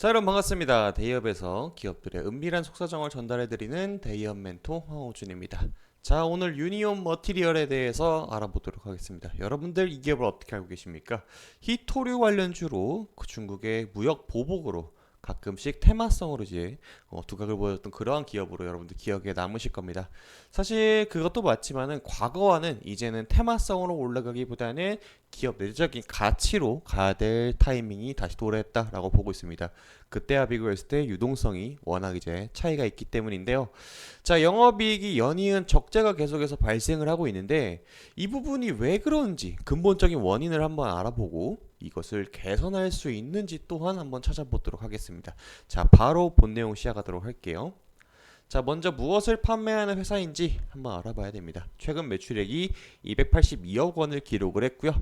자, 여러분 반갑습니다. 대기업에서 기업들의 은밀한 속사정을 전달해드리는 대기업 멘토 황호준입니다. 자, 오늘 유니온 머티리얼에 대해서 알아보도록 하겠습니다. 여러분들 이 기업을 어떻게 알고 계십니까? 히토류 관련주로 그 중국의 무역 보복으로 가끔씩 테마성으로 이제 두각을 보였던 그러한 기업으로 여러분들 기억에 남으실 겁니다. 사실 그것도 맞지만은 과거와는 이제는 테마성으로 올라가기보다는 기업 내적인 가치로 가야 될 타이밍이 다시 도래했다라고 보고 있습니다. 그때와 비교했을 때 유동성이 워낙 이제 차이가 있기 때문인데요. 자, 영업이익이 연이은 적자가 계속해서 발생을 하고 있는데 이 부분이 왜 그런지 근본적인 원인을 한번 알아보고 이것을 개선할 수 있는지 또한 한번 찾아보도록 하겠습니다. 자, 바로 본 내용 시작하도록 할게요. 자, 먼저 무엇을 판매하는 회사인지 한번 알아봐야 됩니다. 최근 매출액이 282억 원을 기록을 했고요.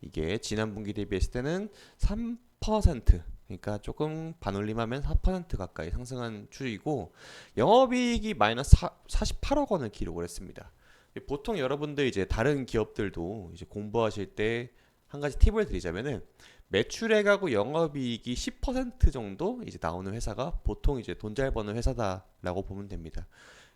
이게 지난 분기 대비했을 때는 3%, 그러니까 조금 반올림하면 4% 가까이 상승한 추이고, 영업이익이 마이너스 48억 원을 기록을 했습니다. 보통 여러분들 이제 다른 기업들도 이제 공부하실 때 한 가지 팁을 드리자면은 매출액하고 영업이익이 10% 정도 이제 나오는 회사가 보통 이제 돈 잘 버는 회사다라고 보면 됩니다.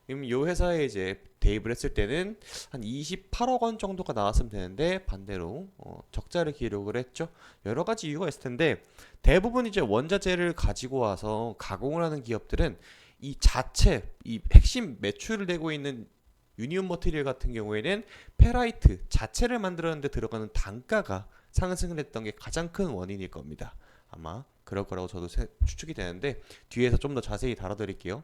그럼 이 회사에 이제 대입을 했을 때는 한 28억 원 정도가 나왔으면 되는데 반대로 적자를 기록을 했죠. 여러 가지 이유가 있을 텐데 대부분 이제 원자재를 가지고 와서 가공을 하는 기업들은 이 자체 이 핵심 매출을 내고 있는 유니온 머티리얼 같은 경우에는 페라이트 자체를 만들었는데 들어가는 단가가 상승을 했던 게 가장 큰 원인일 겁니다. 아마 그럴 거라고 저도 추측이 되는데 뒤에서 좀 더 자세히 다뤄드릴게요.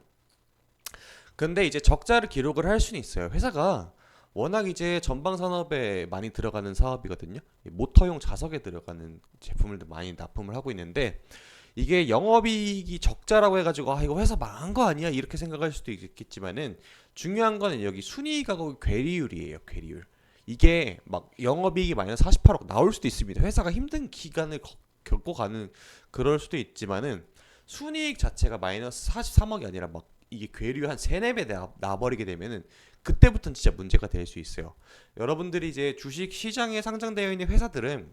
근데 이제 적자를 기록을 할 수는 있어요. 회사가 워낙 이제 전방 산업에 많이 들어가는 사업이거든요. 모터용 자석에 들어가는 제품을 많이 납품을 하고 있는데 이게 영업이익이 적자라고 해가지고 아 이거 회사 망한 거 아니야 이렇게 생각할 수도 있겠지만은 중요한 거는 여기 순이익하고 괴리율이에요. 괴리율. 이게 막 영업이익이 마이너스 48억 나올 수도 있습니다. 회사가 힘든 기간을 겪어가는 그럴 수도 있지만은 순이익 자체가 마이너스 43억이 아니라 막 이게 괴류 한 3, 4배 나버리게 되면은 그때부터는 진짜 문제가 될 수 있어요. 여러분들이 이제 주식 시장에 상장되어 있는 회사들은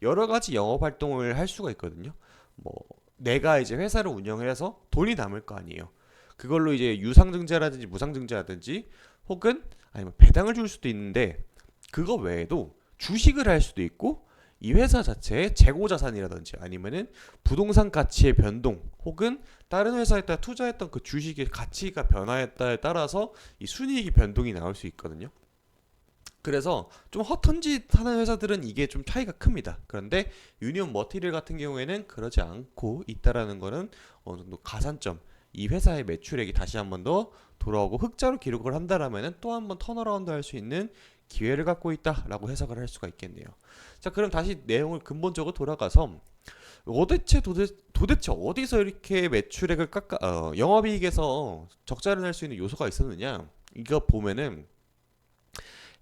여러 가지 영업 활동을 할 수가 있거든요. 뭐 내가 이제 회사를 운영을 해서 돈이 남을 거 아니에요. 그걸로 이제 유상증자라든지 무상증자라든지 혹은 아니면 배당을 줄 수도 있는데 그거 외에도 주식을 할 수도 있고 이 회사 자체의 재고 자산이라든지 아니면은 부동산 가치의 변동 혹은 다른 회사에다 투자했던 그 주식의 가치가 변화했다에 따라서 이 순이익이 변동이 나올 수 있거든요. 그래서 좀 허튼 짓 하는 회사들은 이게 좀 차이가 큽니다. 그런데 유니온 머티리얼 같은 경우에는 그러지 않고 있다라는 거는 어느 정도 가산점, 이 회사의 매출액이 다시 한 번 더 돌아오고 흑자로 기록을 한다라면은 또 한 번 턴어라운드 할 수 있는 기회를 갖고 있다라고 해석을 할 수가 있겠네요. 자, 그럼 다시 내용을 근본적으로 돌아가서 도대체 어디서 이렇게 매출액을 영업이익에서 적자를 낼 수 있는 요소가 있었느냐? 이거 보면은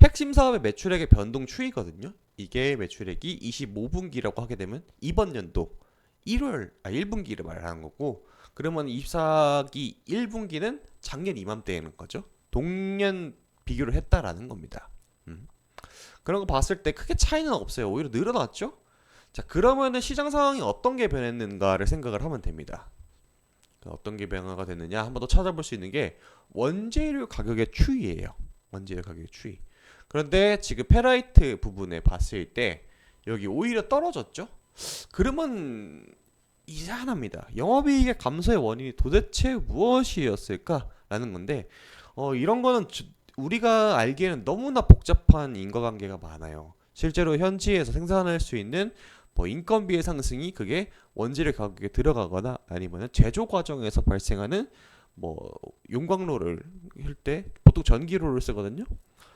핵심 사업의 매출액의 변동 추이거든요. 이게 매출액이 25분기라고 하게 되면 이번 연도 1분기를 말하는 거고, 그러면 24기 1분기는 작년 이맘때에는 거죠. 동년 비교를 했다라는 겁니다. 그런 거 봤을 때 크게 차이는 없어요. 오히려 늘어났죠? 자, 그러면은 시장 상황이 어떤 게 변했는가를 생각을 하면 됩니다. 어떤 게 변화가 됐느냐 한번 더 찾아볼 수 있는 게 원재료 가격의 추이예요. 원재료 가격의 추이. 그런데 지금 페라이트 부분에 봤을 때 여기 오히려 떨어졌죠? 그러면 이상합니다. 영업이익의 감소의 원인이 도대체 무엇이었을까라는 건데 이런 거는 우리가 알기에는 너무나 복잡한 인과관계가 많아요. 실제로 현지에서 생산할 수 있는 뭐 인건비의 상승이 그게 원재료 가격에 들어가거나 아니면 제조 과정에서 발생하는 뭐 용광로를 할 때 보통 전기로를 쓰거든요.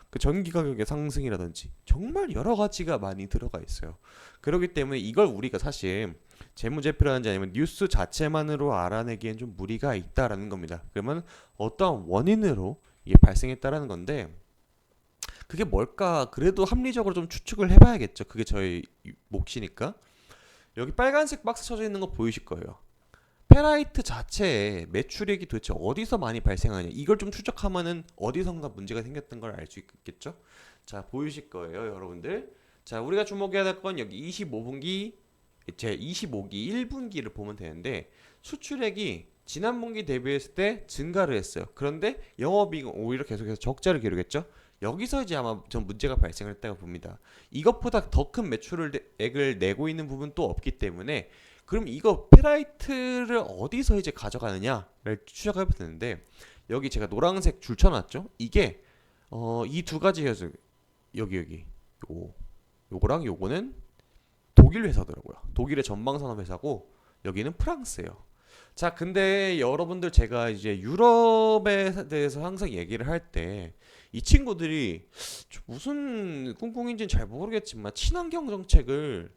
그 전기 가격의 상승이라든지 정말 여러 가지가 많이 들어가 있어요. 그렇기 때문에 이걸 우리가 사실 재무제표라든지 아니면 뉴스 자체만으로 알아내기엔 좀 무리가 있다라는 겁니다. 그러면 어떠한 원인으로 이게 발생했다라는 건데 그게 뭘까? 그래도 합리적으로 좀 추측을 해봐야겠죠. 그게 저의 몫이니까. 여기 빨간색 박스 쳐져 있는 거 보이실 거예요. 페라이트 자체에 매출액이 도대체 어디서 많이 발생하냐 이걸 좀 추적하면은 어디선가 문제가 생겼던 걸 알 수 있겠죠. 자, 보이실 거예요 여러분들. 자, 우리가 주목해야 될 건 여기 25분기 제 25기 1분기를 보면 되는데 수출액이 지난 분기 대비했을 때 증가를 했어요. 그런데 영업이익은 오히려 계속해서 적자를 기록했죠. 여기서 이제 아마 전 문제가 발생했다고 봅니다. 이것보다 더 큰 매출액을 내고 있는 부분 또 없기 때문에 그럼 이거 페라이트를 어디서 이제 가져가느냐를 추적해 볼 텐데 여기 제가 노란색 줄 쳐놨죠. 이게 이 두 가지여서 여기 요거랑 요거는 독일 회사더라고요. 독일의 전방산업 회사고 여기는 프랑스예요. 자, 근데 여러분들 제가 이제 유럽에 대해서 항상 얘기를 할 때 이 친구들이 무슨 꿍꿍인지는 잘 모르겠지만 친환경 정책을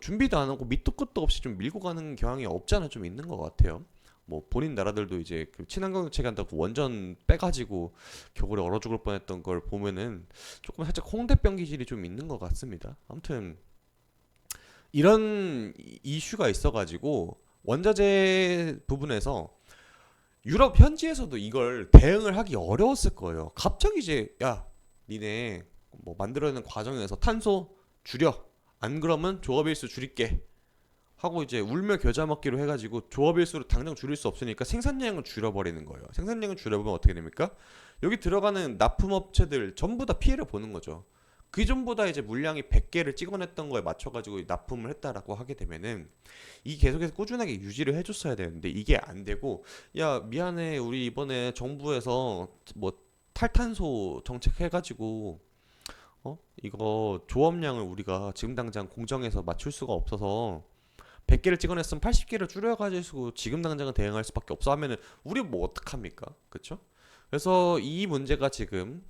준비도 안 하고 밑도 끝도 없이 좀 밀고 가는 경향이 없잖아 좀 있는 것 같아요. 뭐 본인 나라들도 이제 그 친환경 정책 한다고 원전 빼가지고 겨울에 얼어 죽을 뻔했던 걸 보면은 조금 살짝 홍대병 기질이 좀 있는 것 같습니다. 아무튼 이런 이슈가 있어가지고 원자재 부분에서 유럽 현지에서도 이걸 대응을 하기 어려웠을 거예요. 갑자기 이제 야 니네 뭐 만들어내는 과정에서 탄소 줄여 안 그러면 조합일수 줄일게 하고 이제 울며 겨자 먹기로 해가지고 조합일수를 당장 줄일 수 없으니까 생산량을 줄여버리는 거예요. 생산량을 줄여보면 어떻게 됩니까? 여기 들어가는 납품업체들 전부 다 피해를 보는 거죠. 그 전보다 이제 물량이 100개를 찍어냈던 거에 맞춰가지고 납품을 했다라고 하게 되면은 이 계속해서 꾸준하게 유지를 해줬어야 되는데 이게 안 되고 야 미안해 우리 이번에 정부에서 뭐 탈탄소 정책 해가지고 이거 조업량을 우리가 지금 당장 공정에서 맞출 수가 없어서 100개를 찍어냈으면 80개를 줄여가지고 지금 당장은 대응할 수밖에 없어 하면은 우리 뭐 어떡합니까? 그쵸? 그래서 이 문제가 지금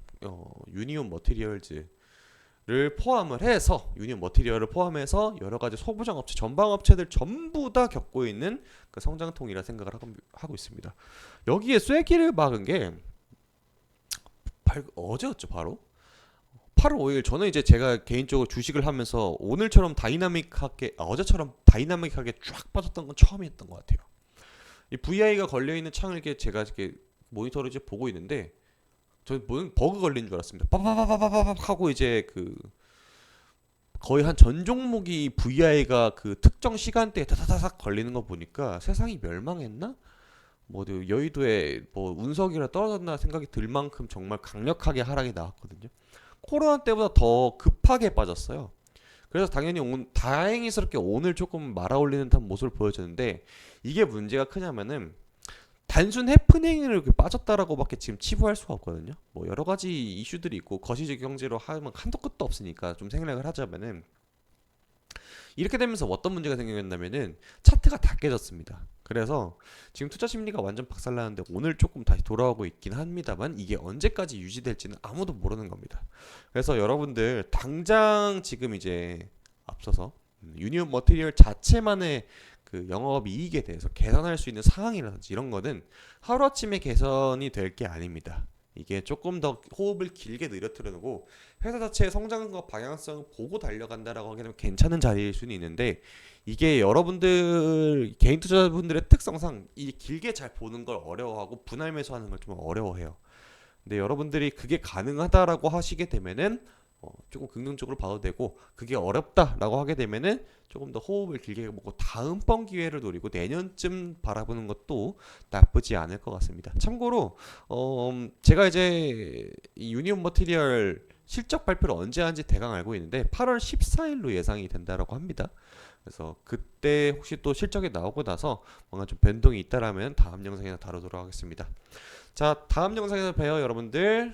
유니온 머티리얼즈 를 포함을 해서 유니온 머티리얼을 포함해서 여러 가지 소부장 업체, 전방 업체들 전부 다 겪고 있는 그 성장통이라 생각을 하고 있습니다. 여기에 쐐기를 박은 게 어제였죠, 바로 8월 5일. 저는 이제 제가 개인적으로 주식을 하면서 오늘처럼 다이나믹하게 어제처럼 다이나믹하게 쫙 빠졌던 건 처음이었던 것 같아요. 이 VI가 걸려 있는 창을 이렇게 제가 이렇게 모니터를 이제 보고 있는데 저는 무슨 버그 걸린 줄 알았습니다. 빠바바바바박 하고 이제 그 거의 한 전 종목이 VI가 그 특정 시간대에 다다다닥 걸리는 거 보니까 세상이 멸망했나? 뭐 여의도에 뭐 운석이라 떨어졌나 생각이 들 만큼 정말 강력하게 하락이 나왔거든요. 코로나 때보다 더 급하게 빠졌어요. 그래서 당연히 다행히스럽게 오늘 조금 말아올리는 듯한 모습을 보여줬는데 이게 문제가 크냐면은 단순 해프닝으로 이렇게 빠졌다라고밖에 지금 치부할 수가 없거든요. 뭐 여러 가지 이슈들이 있고 거시적 경제로 하면 한도 끝도 없으니까 좀 생략을 하자면은 이렇게 되면서 어떤 문제가 생겼냐면은 차트가 다 깨졌습니다. 그래서 지금 투자 심리가 완전 박살나는데 오늘 조금 다시 돌아오고 있긴 합니다만 이게 언제까지 유지될지는 아무도 모르는 겁니다. 그래서 여러분들 당장 지금 이제 앞서서 유니온 머티리얼 자체만의 그 영업 이익에 대해서 계산할 수 있는 상황이라든지 이런 거는 하루아침에 개선이 될 게 아닙니다. 이게 조금 더 호흡을 길게 늘어뜨려놓고 회사 자체의 성장과 방향성을 보고 달려간다라고 하게 되면 괜찮은 자리일 수는 있는데 이게 여러분들 개인 투자자분들의 특성상 이 길게 잘 보는 걸 어려워하고 분할 매수하는 걸 좀 어려워해요. 근데 여러분들이 그게 가능하다라고 하시게 되면은 조금 긍정적으로 봐도 되고 그게 어렵다라고 하게 되면은 조금 더 호흡을 길게 먹고 다음번 기회를 노리고 내년쯤 바라보는 것도 나쁘지 않을 것 같습니다. 참고로 제가 이제 이 유니온 머티리얼 실적 발표를 언제 하는지 대강 알고 있는데 8월 14일로 예상이 된다라고 합니다. 그래서 그때 혹시 또 실적이 나오고 나서 뭔가 좀 변동이 있다라면 다음 영상에서 다루도록 하겠습니다. 자, 다음 영상에서 봬요, 여러분들.